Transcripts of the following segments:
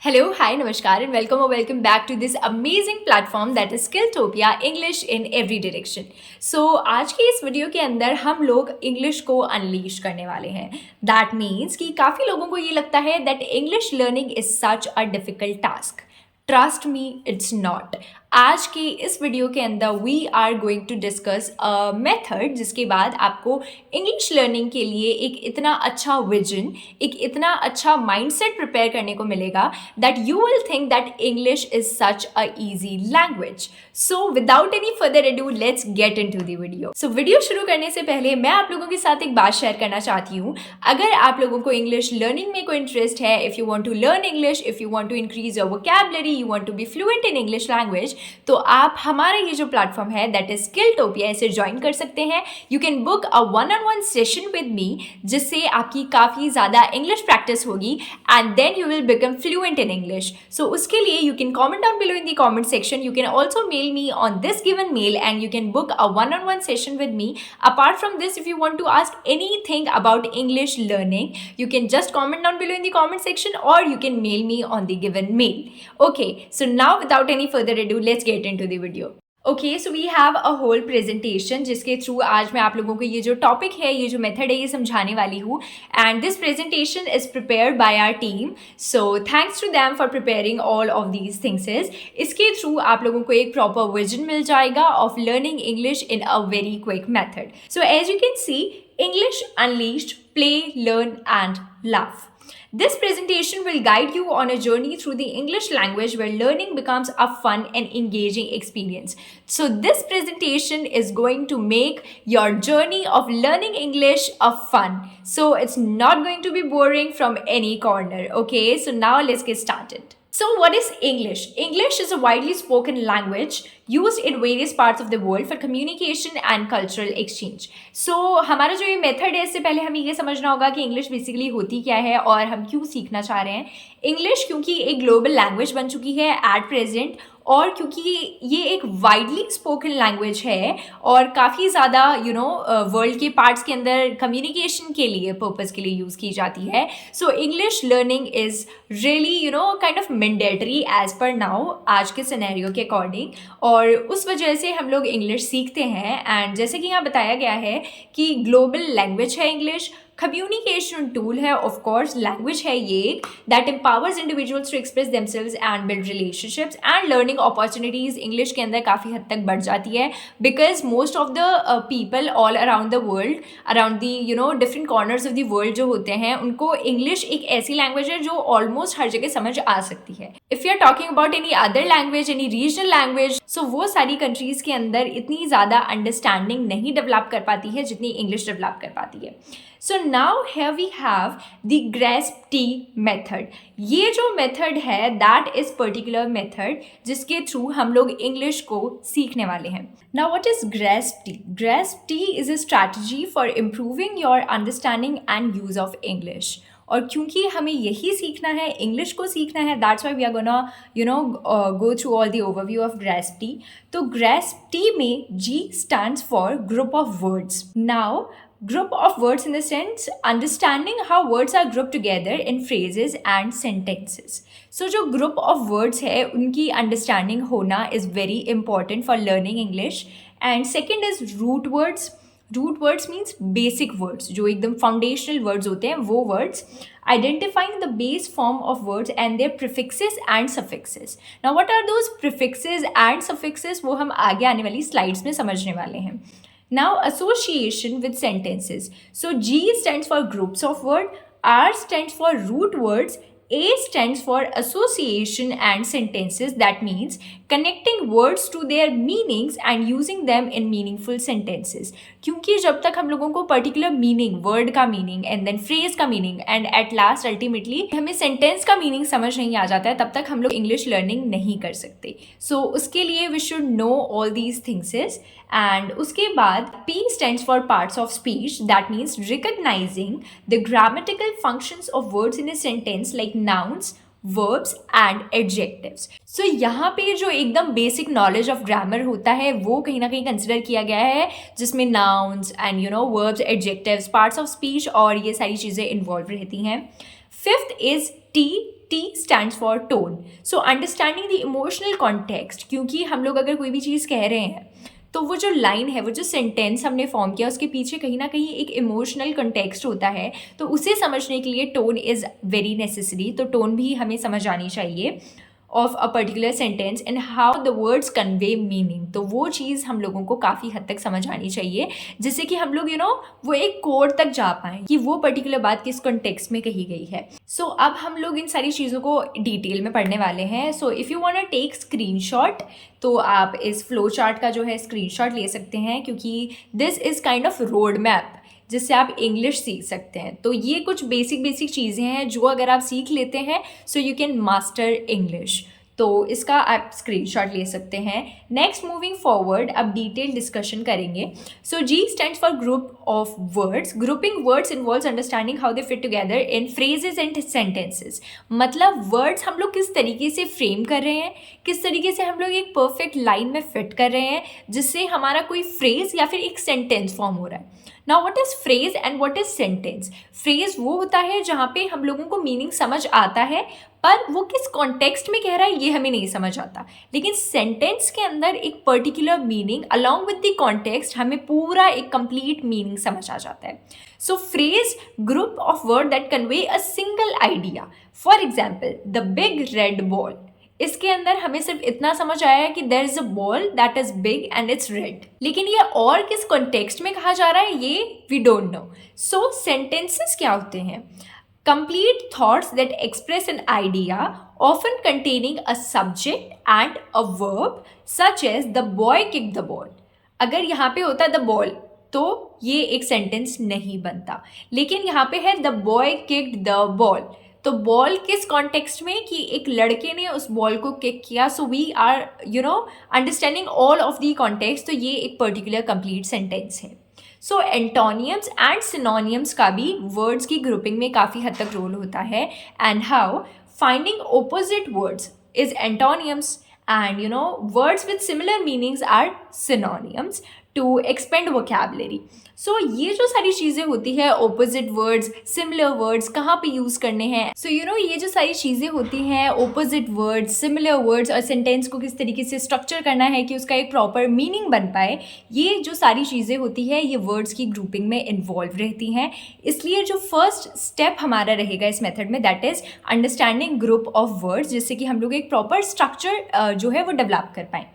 Hello, hi, namaskar, and welcome back to this amazing platform that is Skilltopia English in every direction. So आज की इस video के अंदर हम लोग इंग्लिश को अनलीश करने वाले हैं. That means कि काफ़ी लोगों को ये लगता है that English learning is such a difficult task. Trust me, it's not. आज की इस वीडियो के अंदर we are going to discuss a method जिसके बाद आपको इंग्लिश लर्निंग के लिए एक इतना अच्छा विजन, एक इतना अच्छा माइंडसेट प्रिपेयर करने को मिलेगा that you will think that English is such a easy language. So without any further edu let's get into the video. So video शुरू करने से पहले मैं आप लोगों के साथ एक बात शेयर करना चाहती हूँ. अगर आप लोगों को इंग्लिश लर्निंग में कोई इंटरेस्ट है, if you want to learn English, if you want to increase your vocabulary, you want to be fluent in English language, तो आप हमारा ये जो प्लेटफॉर्म है दैट इज स्किलटोपिया, इसे ज्वाइन कर सकते हैं. You can book a one on one session with me जिससे आपकी काफ़ी ज़्यादा इंग्लिश प्रैक्टिस होगी and then you will become fluent in English. So उसके लिए you can comment down below in the comment section. You can also mail me on this given mail and you can book a one-on-one session with me. Apart from this, if you want to ask anything about English learning, you can just comment down below in the comment section or you can mail me on the given mail. Okay, so now without any further ado, let's get into the video. Okay, so we have a whole presentation जिसके through आज मैं आप लोगों को ये जो topic है, ये जो मेथड है, ये समझाने वाली हूँ. And this presentation is prepared by our team, so thanks to them for preparing all of these things. इसके थ्रू आप लोगों को एक प्रॉपर विजन मिल जाएगा of learning English in a very quick method. So as you can see, English unleashed, play, learn and laugh. This presentation will guide you on a journey through the English language where learning becomes a fun and engaging experience. So this presentation is going to make your journey of learning English a fun. So it's not going to be boring from any corner. Okay, so now let's get started. So what is English? English is a widely spoken language used in various parts of the world for communication and cultural exchange. So हमारा जो ये method है, इससे पहले हमें ये समझना होगा कि इंग्लिश बेसिकली होती क्या है और हम क्यों सीखना चाह रहे हैं. इंग्लिश क्योंकि एक ग्लोबल लैंग्वेज बन चुकी है एट प्रेजेंट, और क्योंकि ये एक वाइडली स्पोकन लैंग्वेज है और काफ़ी ज़्यादा वर्ल्ड के पार्ट्स के अंदर कम्युनिकेशन के लिए पर्पज़ के लिए यूज़ की जाती है. So English learning is really kind of mandatory as per now, आज के सिनेरियो के अकॉर्डिंग, और उस वजह से हम लोग इंग्लिश सीखते हैं. एंड जैसे कि यहाँ बताया गया है कि ग्लोबल लैंग्वेज है इंग्लिश, कम्युनिकेशन टूल है, ऑफ कोर्स लैंग्वेज है ये that empowers individuals to express themselves and build relationships, and learning opportunities English के अंदर काफ़ी हद तक बढ़ जाती है because most of the people all around the world, around the different corners of the world जो होते हैं, उनको इंग्लिश एक ऐसी लैंग्वेज है जो ऑलमोस्ट हर जगह समझ आ सकती है. If you are talking about any other language, any regional language, so वो सारी कंट्रीज़ के अंदर इतनी ज़्यादा अंडरस्टैंडिंग नहीं डेवलप कर पाती है जितनी इंग्लिश डेवलप कर पाती है. So now here we have the GRASP-T method. ये जो मेथड है that is particular method जिसके थ्रू हम लोग इंग्लिश को सीखने वाले हैं. Now what is GRASP-T? GRASP-T is a strategy for improving your understanding and use of English. और क्योंकि हमें यही सीखना है, इंग्लिश को सीखना है, that's why we are gonna go through all the overview of GRASP-T. तो GRASP-T में G stands for group of words. Now group of words in the sense understanding how words are grouped together in phrases and sentences. So जो group of words है उनकी understanding होना is very important for learning English. And second is root words. Root words means basic words, जो एकदम foundational words होते हैं वो words. Identifying the base form of words and their prefixes and suffixes. Now what are those prefixes and suffixes? वो हम आगे आने वाली slides में समझने वाले हैं. Now association with sentences. So G stands for groups of words, R stands for root words, A stands for association and sentences. That means connecting words to their meanings and using them in meaningful sentences. क्योंकि जब तक हम लोगों को particular meaning, word का meaning and then phrase का meaning and at last ultimately हमें sentence का मीनिंग समझ नहीं आ जाता है, तब तक हम लोग इंग्लिश लर्निंग नहीं कर सकते. सो उसके लिए we should know all these things. And उसके बाद P stands for parts of speech. That means recognizing the grammatical functions of words in a sentence like nouns, verbs and adjectives. So यहाँ पे जो एकदम basic knowledge of grammar होता है वो कहीं ना कहीं कंसिडर किया गया है, जिसमें nouns and verbs, adjectives, parts of speech और ये सारी चीज़ें इन्वॉल्व रहती हैं. Fifth is T T stands for tone. So understanding the emotional context, क्योंकि हम लोग अगर कोई भी चीज़ कह रहे हैं तो वो जो लाइन है, वो जो सेंटेंस हमने फॉर्म किया, उसके पीछे कहीं ना कहीं एक इमोशनल कंटेक्स्ट होता है, तो उसे समझने के लिए टोन इज़ वेरी नेसेसरी. तो टोन भी हमें समझ आनी चाहिए of a particular sentence and how the words convey meaning. तो वो चीज़ हम लोगों को काफ़ी हद तक समझ आनी चाहिए, जिससे कि हम लोग वो एक कोड तक जा पाएँ कि वो पर्टिकुलर बात किस कॉन्टेक्स्ट में कही गई है. सो अब हम लोग इन सारी चीज़ों को डिटेल में पढ़ने वाले हैं. So if you want to take screenshot, तो आप इस फ्लो चार्ट का जो है स्क्रीनशॉट ले सकते हैं, क्योंकि this is kind of road map जिससे आप इंग्लिश सीख सकते हैं. तो ये कुछ बेसिक चीज़ें हैं जो अगर आप सीख लेते हैं, so you can master English. तो इसका आप स्क्रीनशॉट ले सकते हैं. नेक्स्ट, मूविंग फॉरवर्ड, अब डिटेल डिस्कशन करेंगे. सो G stands for group of words. Grouping words involves understanding how they fit together in phrases and sentences. मतलब वर्ड्स हम लोग किस तरीके से फ्रेम कर रहे हैं, किस तरीके से हम लोग एक परफेक्ट लाइन में फिट कर रहे हैं, जिससे हमारा कोई फ्रेज या फिर एक सेंटेंस फॉर्म हो रहा है. Now what is phrase and what is sentence? Phrase वो होता है जहाँ पे हम लोगों को मीनिंग समझ आता है, पर वो किस कॉन्टेक्स्ट में कह रहा है ये हमें नहीं समझ आता. लेकिन सेंटेंस के अंदर एक particular meaning along with the context हमें पूरा एक कंप्लीट मीनिंग समझ आ जाता है. So phrase, group of word that convey a single idea. For example, the big red ball. इसके अंदर हमें सिर्फ इतना समझ आया कि there is a ball that is big and it's red, लेकिन ये और किस कॉन्टेक्स्ट में कहा जा रहा है ये we don't know. So sentences क्या होते हैं? Complete thoughts that express an idea, often containing a subject and a verb, such as the boy kicked the ball. अगर यहाँ पे होता the ball तो ये एक सेंटेंस नहीं बनता, लेकिन यहाँ पे है the boy kicked the ball. तो बॉल किस कॉन्टेक्स्ट में कि एक लड़के ने उस बॉल को किक किया. So we are understanding all of the context. तो ये एक पर्टिकुलर कंप्लीट सेंटेंस है. सो एंटोनियम्स एंड सिनोनियम्स का भी वर्ड्स की ग्रुपिंग में काफ़ी हद तक रोल होता है. And how finding opposite words is antonyms and words with similar meanings are synonyms to expand vocabulary. So ये जो सारी चीज़ें होती है, ऑपोजिट वर्ड्स, सिमिलर वर्ड्स कहाँ पे यूज़ करने हैं. सो ये जो सारी चीज़ें होती हैं, ऑपोजिट वर्ड्स, सिमिलर वर्ड्स, और सेंटेंस को किस तरीके से स्ट्रक्चर करना है कि उसका एक प्रॉपर मीनिंग बन पाए, ये जो सारी चीज़ें होती है ये वर्ड्स की ग्रुपिंग में इन्वॉल्व रहती हैं. इसलिए जो फर्स्ट स्टेप हमारा रहेगा इस मेथड में, that is understanding group of words, जिससे कि हम लोग एक प्रॉपर स्ट्रक्चर जो है वो डेवलप कर पाएँ.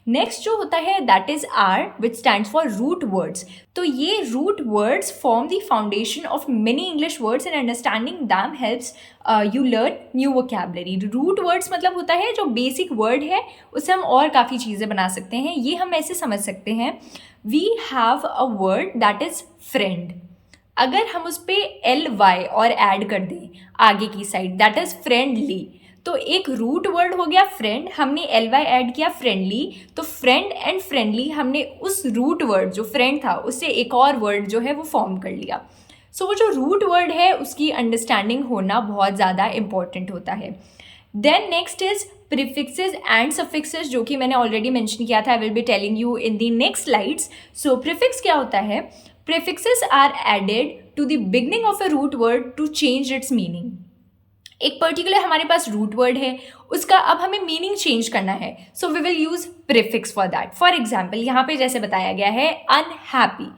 नेक्स्ट जो होता है that is R, which stands for root words. तो ये root words form the foundation of many English words and understanding them helps you learn new vocabulary. Root words मतलब होता है जो बेसिक वर्ड है उससे हम और काफ़ी चीज़ें बना सकते हैं. ये हम ऐसे समझ सकते हैं, we have a word that is friend. अगर हम उस पर LY और ऐड कर दें आगे की साइड, दैट इज़ फ्रेंडली. तो एक रूट वर्ड हो गया फ्रेंड, हमने LY ऐड किया फ्रेंडली. तो फ्रेंड एंड फ्रेंडली हमने उस रूट वर्ड जो फ्रेंड था उससे एक और वर्ड जो है वो फॉर्म कर लिया. सो वो जो रूट वर्ड है उसकी अंडरस्टैंडिंग होना बहुत ज़्यादा इंपॉर्टेंट होता है. Then next is prefixes and suffixes, जो कि मैंने ऑलरेडी मेंशन किया था. I will be telling you in the next slides. So prefix क्या होता है? Prefixes are added to the beginning of a root word to change its meaning. एक particular हमारे पास रूट वर्ड है, उसका अब हमें मीनिंग चेंज करना है. So we will use prefix for that. For example यहाँ पे जैसे बताया गया है अनहैप्पी.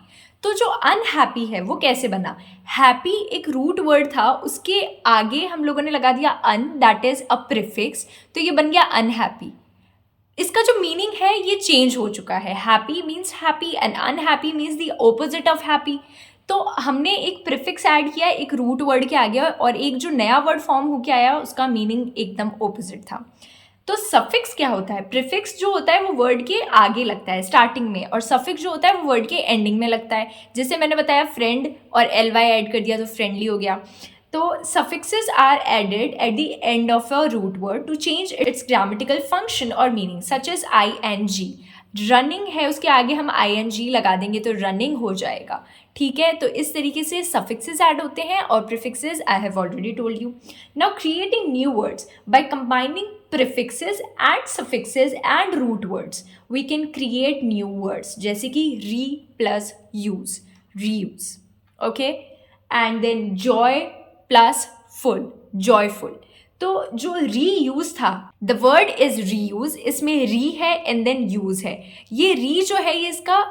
तो जो अनहैप्पी है वो कैसे बना? हैप्पी एक रूट वर्ड था, उसके आगे हम लोगों ने लगा दिया अन, दैट इज अ प्रीफिक्स. तो ये बन गया अनहैप्पी. इसका जो मीनिंग है ये चेंज हो चुका है. Happy means happy and unhappy means the opposite of happy. तो हमने एक प्रीफिक्स ऐड किया एक रूट वर्ड के आगे, और एक जो नया वर्ड फॉर्म होके आया उसका मीनिंग एकदम ऑपोजिट था. तो सफिक्स क्या होता है? प्रीफिक्स जो होता है वो वर्ड के आगे लगता है स्टार्टिंग में, और सफिक्स जो होता है वो वर्ड के एंडिंग में लगता है. जैसे मैंने बताया फ्रेंड और LY ऐड कर दिया तो फ्रेंडली हो गया. तो suffixes are added at the end of a root word to change its grammatical function और meaning, such as ING. Running है उसके आगे हम ING लगा देंगे तो रनिंग हो जाएगा. ठीक है, तो इस तरीके से सफिक्सेस ऐड होते हैं और prefixes I have already told you. Now creating new words by combining prefixes and suffixes and root words we can create new words, जैसे कि re plus use, reuse. Okay, and then joy plus full, joyful. तो जो reuse था, the word is reuse, इसमें री है and then use है। ये री जो है ये इसका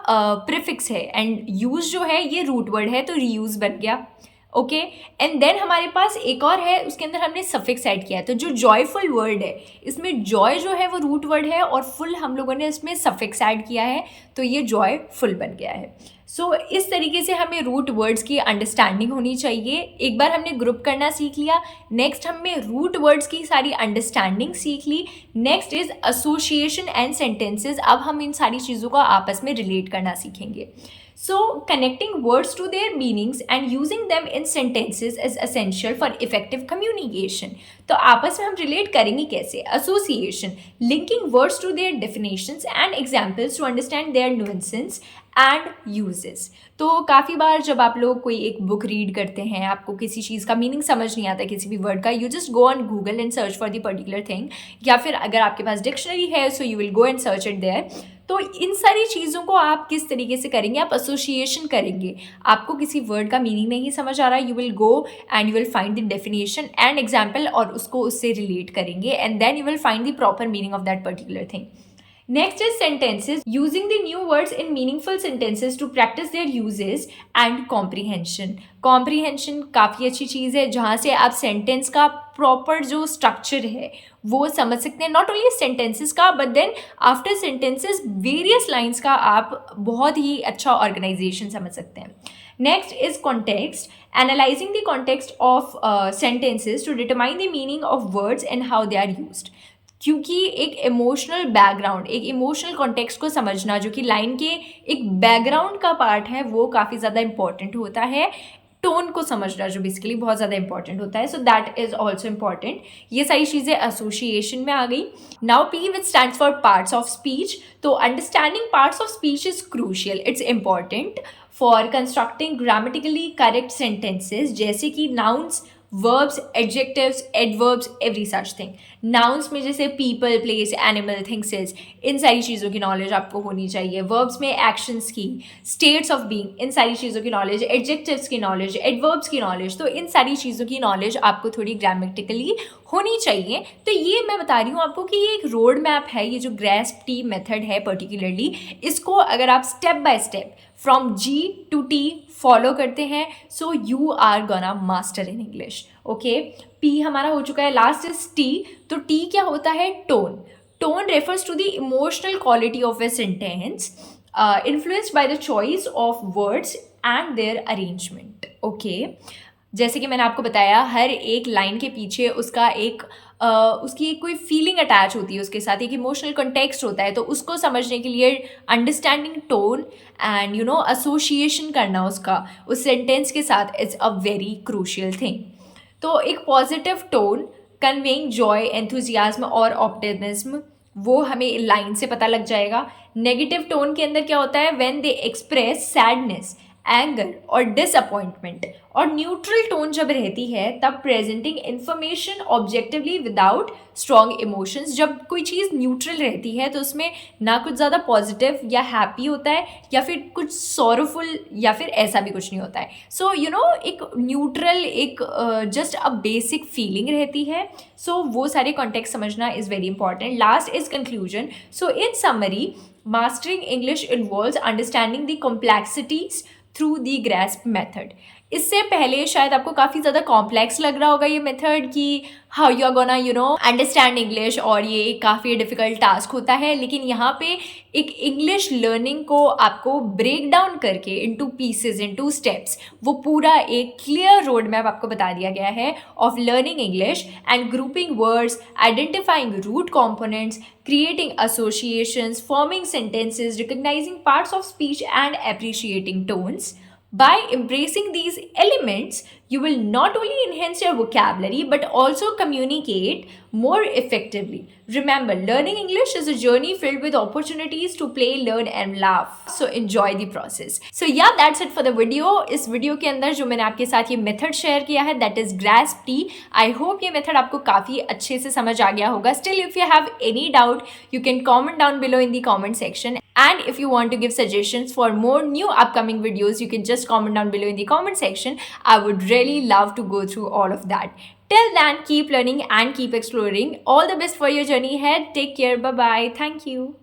प्रीफिक्स है एंड यूज जो है ये रूट वर्ड है, तो रीयूज बन गया। ओके, एंड देन हमारे पास एक और है, उसके अंदर हमने सफिक्स ऐड किया है। तो जो जॉयफुल वर्ड है, इसमें जॉय जो है वो रूट वर्ड है और फुल हम लोगों ने इसमें सफिक्स ऐड किया है, तो ये जॉयफुल बन गया है। सो इस तरीके से हमें रूट वर्ड्स की अंडरस्टैंडिंग होनी चाहिए। एक बार हमने ग्रुप करना सीख लिया, नेक्स्ट हमने रूट वर्ड्स की सारी अंडरस्टैंडिंग सीख ली। Next is association and sentences. अब हम इन सारी चीज़ों को आपस में रिलेट करना सीखेंगे। So, connecting words to their meanings and using them in sentences is essential for effective communication. तो आपस में हम relate करेंगे कैसे? Association, linking words to their definitions and examples to understand their nuances and uses. तो काफ़ी बार जब आप लोग कोई एक बुक रीड करते हैं, आपको किसी चीज़ का मीनिंग समझ नहीं आता किसी भी वर्ड का, you just go on Google and search for the particular thing, या फिर अगर आपके पास डिक्शनरी है so you will go and search it there. तो इन सारी चीज़ों को आप किस तरीके से करेंगे? आप एसोसिएशन करेंगे। आपको किसी वर्ड का मीनिंग नहीं समझ आ रहा, you will go and you will find the definition and example और उसको उससे रिलेट करेंगे, and then you will find the proper meaning of that particular thing. Next is sentences, using the new words in meaningful sentences to practice their uses and comprehension. Comprehension काफ़ी अच्छी चीज़ है, जहाँ से आप सेंटेंस का proper जो structure है वो समझ सकते हैं। नॉट ओनली सेंटेंसेस का, but then after sentences various lines का आप बहुत ही अच्छा ऑर्गेनाइजेशन समझ सकते हैं। Next is context, analyzing the context of sentences to determine the meaning of words and how they are used. क्योंकि एक इमोशनल बैकग्राउंड, एक इमोशनल कॉन्टेक्स्ट को समझना जो कि लाइन के एक बैकग्राउंड का पार्ट है, वो काफ़ी ज़्यादा इंपॉर्टेंट होता है। टोन को समझना जो बेसिकली बहुत ज़्यादा इंपॉर्टेंट होता है, so that is also important. ये सारी चीज़ें एसोसिएशन में आ गई। Now P which stands for parts of speech. तो understanding parts of speech is crucial, it's important for constructing grammatically correct sentences, जैसे कि nouns, verbs, adjectives, adverbs, every such thing. Nouns में जैसे people, place, animal, things is, इन सारी चीज़ों की knowledge आपको होनी चाहिए। Verbs में actions की, states of being, इन सारी चीज़ों की नॉलेज, adjectives की नॉलेज, adverbs की नॉलेज, तो इन सारी चीज़ों की नॉलेज आपको थोड़ी ग्रामेटिकली होनी चाहिए। तो ये मैं बता रही हूँ आपको कि ये एक रोड मैप है, ये जो ग्रेस्प-टी मेथड है पर्टिकुलरली, इसको अगर आप step by step from G to T follow करते हैं, so you are gonna master in English. Okay, P हमारा हो चुका है, लास्ट इज T। तो T क्या होता है? Tone. Tone refers to the emotional quality of a sentence influenced by the choice of words and their arrangement. Okay, जैसे कि मैंने आपको बताया, हर एक लाइन के पीछे उसका एक उसकी एक कोई फीलिंग अटैच होती है, उसके साथ एक इमोशनल कॉन्टेक्स्ट होता है। तो उसको समझने के लिए understanding tone and you know association करना उसका उस सेंटेंस के साथ is a very crucial thing. तो एक positive tone conveying Joy, enthusiasm और ऑप्टिमिज्म, वो हमें लाइन से पता लग जाएगा। नेगेटिव टोन के अंदर क्या होता है? When they express sadness, anger और डिसअपॉइंटमेंट। और न्यूट्रल टोन जब रहती है तब presenting information objectively without strong emotions. जब कोई चीज़ न्यूट्रल रहती है तो उसमें ना कुछ ज़्यादा पॉजिटिव या हैप्पी होता है, या फिर कुछ सॉरोफुल, या फिर ऐसा भी कुछ नहीं होता है। सो यू नो, एक न्यूट्रल, एक जस्ट अ बेसिक फीलिंग रहती है। सो वो सारे कॉन्टेक्स्ट समझना is very important. Last is conclusion. So in summary, mastering English involves understanding the complexities through the grasp method. इससे पहले शायद आपको काफ़ी ज़्यादा कॉम्प्लेक्स लग रहा होगा ये मेथड कि how you are gonna you know understand English, और ये काफ़ी डिफ़िकल्ट टास्क होता है। लेकिन यहाँ पे एक इंग्लिश लर्निंग को आपको ब्रेक डाउन करके इनटू पीसेस, इनटू स्टेप्स, वो पूरा एक क्लियर रोड मैप आपको बता दिया गया है of learning English and grouping words, identifying root components, creating associations, forming sentences, recognizing parts of speech and appreciating tones. By embracing these elements, you will not only enhance your vocabulary but also communicate more effectively. Remember, learning English is a journey filled with opportunities to play, learn and laugh. So enjoy the process. So yeah, that's it for the video. इस video के अंदर जो मैंने आपके साथ ये method share किया है, that is GRASP-T. I hope ये मेथड आपको काफ़ी अच्छे से समझ आ गया होगा. Still, if you have any doubt, you can comment down below in the comment section. And if you want to give suggestions for more new upcoming videos, you can just comment down below in the comment section. I would really really love to go through all of that. Till then, keep learning and keep exploring. All the best for your journey ahead. Take care. Bye bye. Thank you.